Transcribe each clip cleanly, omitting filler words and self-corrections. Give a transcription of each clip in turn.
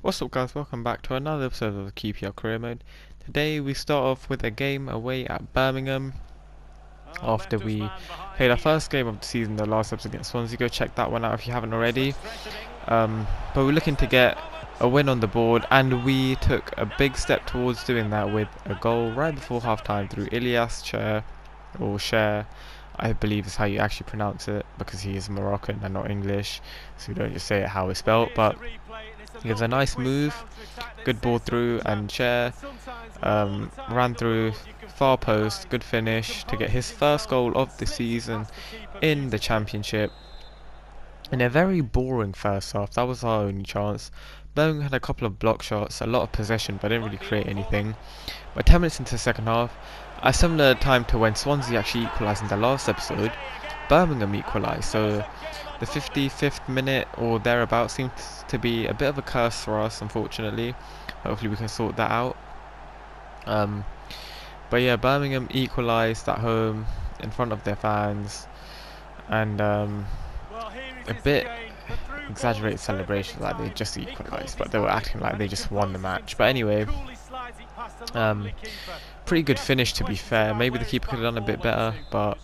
What's up guys, welcome back to another episode of the QPR Career Mode. Today we start off with a game away at Birmingham after we played our first game of the season, the last episode against Swansea. Go check that one out if you haven't already. But we're looking to get a win on the board, and we took a big step towards doing that with a goal right before half time through Ilyas Cher, I believe is how you actually pronounce it, because he is Moroccan and not English, so we don't just say it how it's spelled. But it was a nice move, good ball through, and Cher ran through far post, good finish to get his first goal of the season in the Championship. In a very boring first half, that was our only chance. Birmingham had a couple of block shots, a lot of possession, but didn't really create anything. But 10 minutes into the second half, a similar time to when Swansea actually equalised in the last episode, Birmingham equalised. So the 55th minute or thereabouts seems to be a bit of a curse for us, unfortunately. Hopefully we can sort that out. But yeah, Birmingham equalised at home in front of their fans, and a bit exaggerated celebrations, like they just equalised, but they were acting like they just won the match. But anyway, pretty good finish to be fair. Maybe the keeper could have done a bit better, but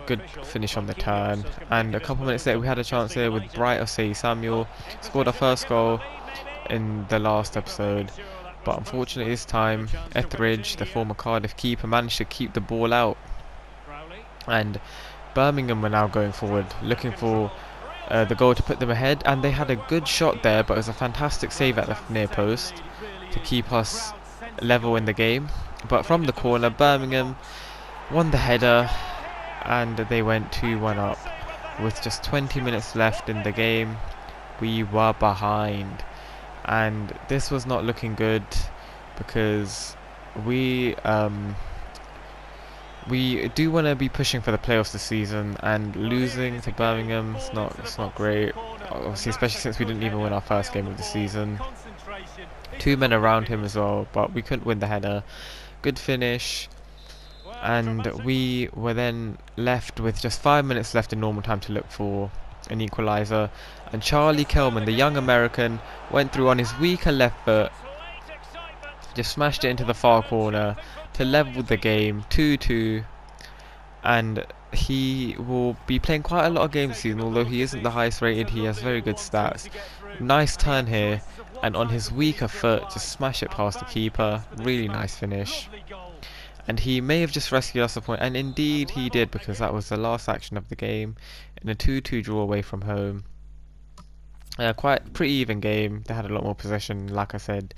good finish on the turn. And a couple minutes later we had a chance here with Bright Osei Samuel, scored our first goal in the last episode, but unfortunately this time Etheridge, the former Cardiff keeper, managed to keep the ball out, and Birmingham were now going forward looking for the goal to put them ahead, and they had a good shot there, but it was a fantastic save at the near post to keep us level in the game. But from the corner, Birmingham won the header, and they went 2-1 up with just 20 minutes left in the game. We were behind, and this was not looking good, because we do want to be pushing for the playoffs this season, and losing to Birmingham it's not great, obviously, especially since we didn't even win our first game of the season. 2 men around him as well, but we couldn't win the header. Good finish, and we were then left with just 5 minutes left in normal time to look for an equaliser, and Charlie Kelman, the young American, went through on his weaker left foot, just smashed it into the far corner to level the game 2-2. And he will be playing quite a lot of games this season, although he isn't the highest rated. He has very good stats. Nice turn here, and on his weaker foot just smash it past the keeper. Really nice finish, and he may have just rescued us a point, and indeed he did, because that was the last action of the game in a 2-2 draw away from home. Quite pretty even game. They had a lot more possession, like I said.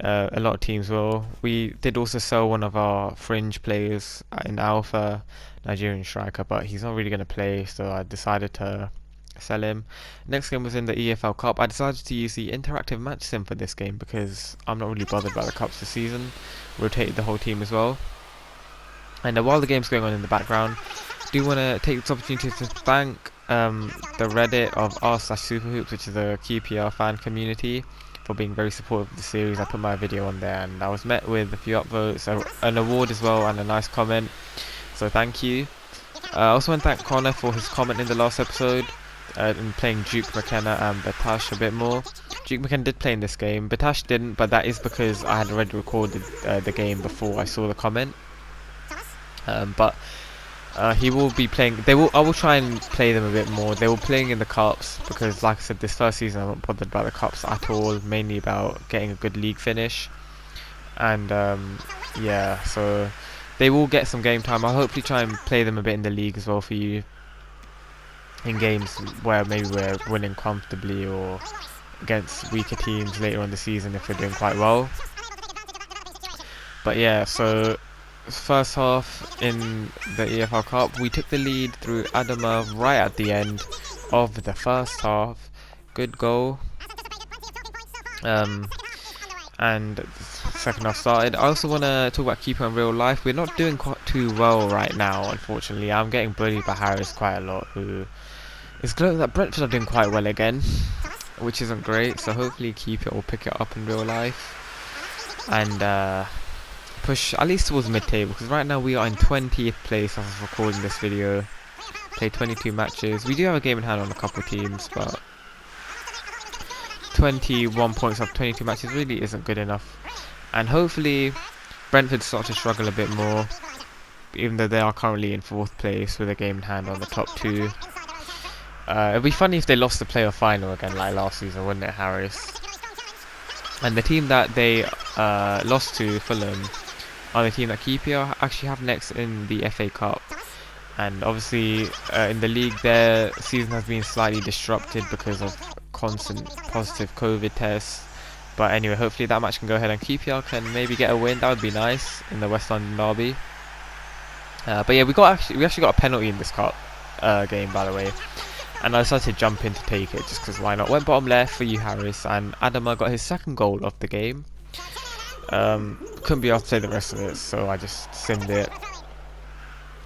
A lot of teams will. We did also sell one of our fringe players in Alpha, Nigerian striker, but he's not really going to play, so I decided to sell him. Next game was in the EFL Cup. I decided to use the interactive match sim for this game because I'm not really bothered by the cups this season. Rotated the whole team as well. And while the game's going on in the background, I do want to take this opportunity to thank the Reddit of r/Superhoops, which is a QPR fan community, for being very supportive of the series. I put my video on there, and I was met with a few upvotes, an award as well, and a nice comment, so thank you. I also want to thank Connor for his comment in the last episode, in playing Duke McKenna and Batash a bit more. Duke McKenna did play in this game, Batash didn't, but that is because I had already recorded the game before I saw the comment. But he will be playing. I will try and play them a bit more. They were playing in the cups because, like I said, this first season I'm not bothered about the cups at all. Mainly about getting a good league finish, and yeah, so they will get some game time. I'll hopefully try and play them a bit in the league as well for you, in games where maybe we're winning comfortably, or against weaker teams later on the season if we're doing quite well. But yeah, so first half in the EFL Cup, we took the lead through Adama right at the end of the first half. Good goal. And the second half started. I also want to talk about keeper in real life. We're not doing quite too well right now, unfortunately. I'm getting bullied by Harris quite a lot, who is glowing that Brentford are doing quite well again, which isn't great. So hopefully keep it or pick it up in real life, and push at least towards mid-table, because right now we are in 20th place as of recording this video. Played 22 matches. We do have a game in hand on a couple of teams, but 21 points off 22 matches really isn't good enough. And hopefully Brentford start to struggle a bit more, even though they are currently in 4th place with a game in hand on the top 2. It'd be funny if they lost the playoff final again like last season, wouldn't it, Harris? And the team that they lost to, Fulham, are the team that QPR actually have next in the FA Cup. And obviously in the league their season has been slightly disrupted because of constant positive COVID tests. But anyway, hopefully that match can go ahead and QPR can maybe get a win. That would be nice in the West London derby. But yeah, we actually got a penalty in this cup game, by the way. And I decided to jump in to take it just because why not. Went bottom left for you, Harris, and Adama got his 2nd goal of the game. Couldn't be asked to say the rest of it, so I just simmed it.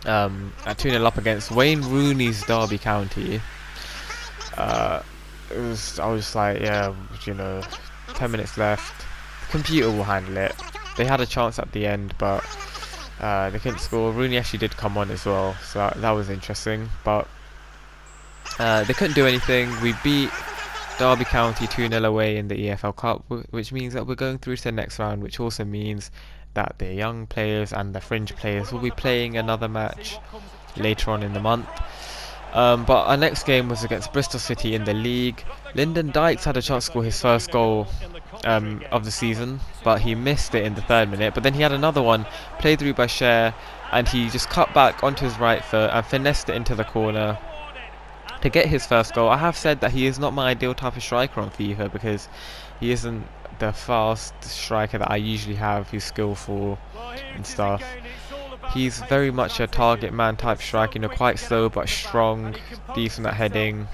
At 2-0 up against Wayne Rooney's Derby County. I was just like, yeah, you know, 10 minutes left. The computer will handle it. They had a chance at the end, but they couldn't score. Rooney actually did come on as well, so that was interesting. But they couldn't do anything. We beat Derby County 2-0 away in the EFL Cup, which means that we're going through to the next round, which also means that the young players and the fringe players will be playing another match later on in the month. But our next game was against Bristol City in the league. Lyndon Dykes had a chance to score his 1st goal of the season, but he missed it in the 3rd minute. But then he had another one played through by Cher, and he just cut back onto his right foot and finessed it into the corner to get his 1st goal. I have said that he is not my ideal type of striker on FIFA because he isn't the fast striker that I usually have who's skillful and stuff. He's very much a target man type striker, you know, quite slow but strong, decent at heading.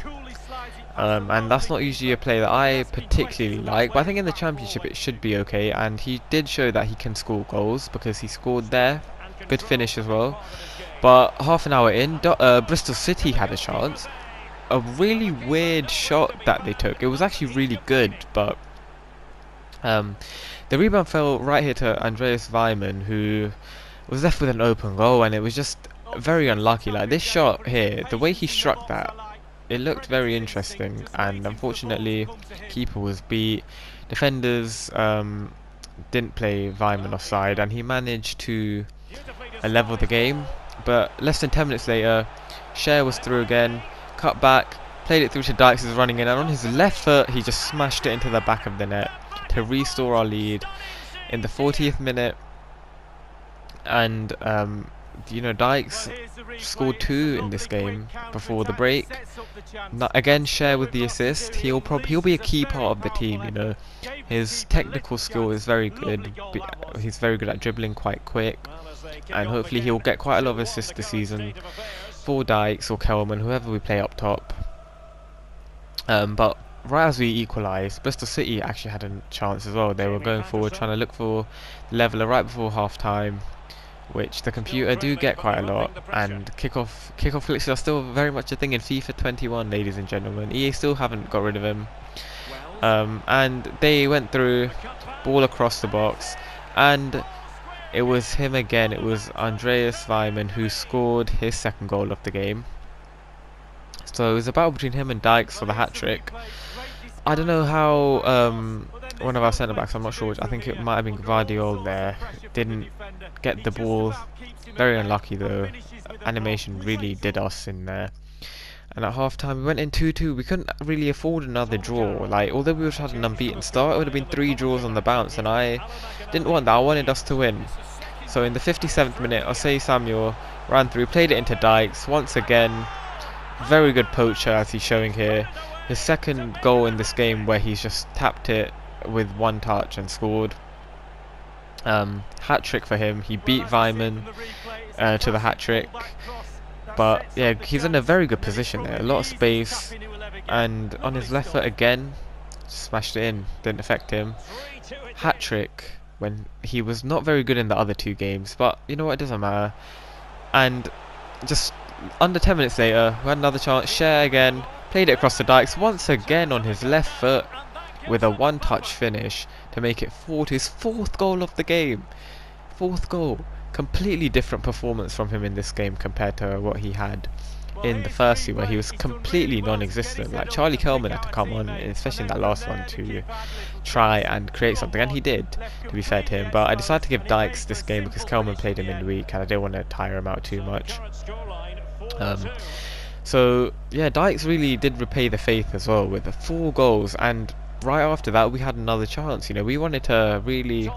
And that's not usually a play that I particularly like, but I think in the Championship it should be okay, and he did show that he can score goals because he scored there. Good finish as well. But half an hour in, Bristol City had a chance. A really weird shot that they took. It was actually really good, but the rebound fell right here to Andreas Weimann, who was left with an open goal, and it was just very unlucky. Like this shot here, the way he struck that, it looked very interesting, and unfortunately keeper was beat. Defenders didn't play Weimann offside, and he managed to level the game. But less than 10 minutes later, Cher was through again, cut back, played it through to Dykes, who's running in, and on his left foot he just smashed it into the back of the net to restore our lead in the 40th minute. And you know, Dykes scored 2 in this game before the break. Again, Cher with the assist. He'll be a key part of the team. You know, his technical skill is very good. He's very good at dribbling, quite quick, and hopefully he'll get quite a lot of assists this season for Dykes or Kelman, whoever we play up top. But right as we equalised, Bristol City actually had a chance as well. They were going forward, trying to look for the leveller right before half time, which the computer do get quite a lot. And kickoff glitches are still very much a thing in FIFA 21, ladies and gentlemen. EA still haven't got rid of him. And they went through, ball across the box, and it was him again. It was Andreas Weimann who scored his 2nd goal of the game. So it was a battle between him and Dykes for the hat-trick. I don't know how one of our centre-backs, I'm not sure which, I think it might have been Guardiola there, didn't get the ball. Very unlucky though. Animation really did us in there. And at half-time we went in 2-2. We couldn't really afford another draw. Like, although we would have had an unbeaten start, it would have been 3 draws on the bounce, and I didn't want that. I wanted us to win. So in the 57th minute, Osei Samuel ran through, played it into Dykes. Once again, very good poacher as he's showing here. His 2nd goal in this game, where he's just tapped it with 1 touch and scored. Hat-trick for him. He beat Weimann to the hat-trick. But yeah, he's in a very good position there. A lot of space, and on his left foot again, smashed it in. Didn't affect him. Hat-trick when he was not very good in the other 2 games, but you know what, it doesn't matter. And just under 10 minutes later, we had another chance. Cher again, played it across the Dykes, once again on his left foot with a 1-touch finish to make it his 4th goal of the game. 4th goal. Completely different performance from him in this game compared to what he had in the first team where he was completely non-existent. Like Charlie Kelman had to come on, especially in that last one, to try and create something, and he did, to be fair to him. But I decided to give Dykes this game because Kelman played him in the week and I didn't want to tire him out too much. So yeah, Dykes really did repay the faith as well with the 4 goals, and right after that we had another chance. You know, we wanted to really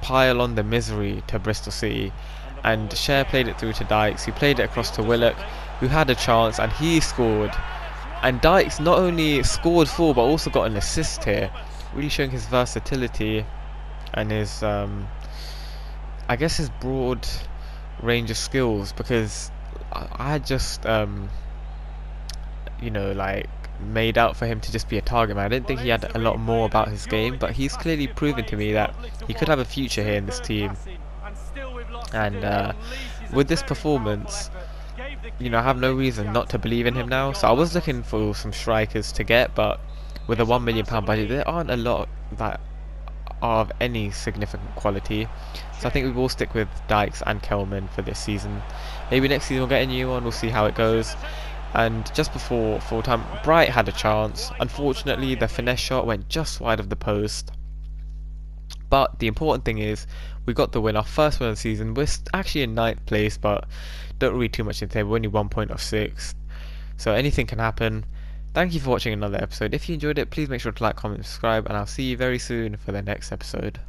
pile on the misery to Bristol City, and Cher played it through to Dykes, who played it across to Willock, who had a chance and he scored. And Dykes not only scored 4 but also got an assist here, really showing his versatility and his I guess his broad range of skills, because I had just you know, like, made out for him to just be a target man. I didn't think he had a lot more about his game, but he's clearly proven to me that he could have a future here in this team. And with this performance, you know, I have no reason not to believe in him now. So I was looking for some strikers to get, but with a £1 million budget, there aren't a lot that are of any significant quality. So I think we will stick with Dykes and Kelman for this season. Maybe next season we'll get a new one, we'll see how it goes. And just before full time, Bright had a chance. Unfortunately, the finesse shot went just wide of the post. But the important thing is, we got the win, our first win of the season. We're actually in 9th place, but don't read too much into it. We're only 1 point off 6th. So anything can happen. Thank you for watching another episode. If you enjoyed it, please make sure to like, comment, subscribe, and I'll see you very soon for the next episode.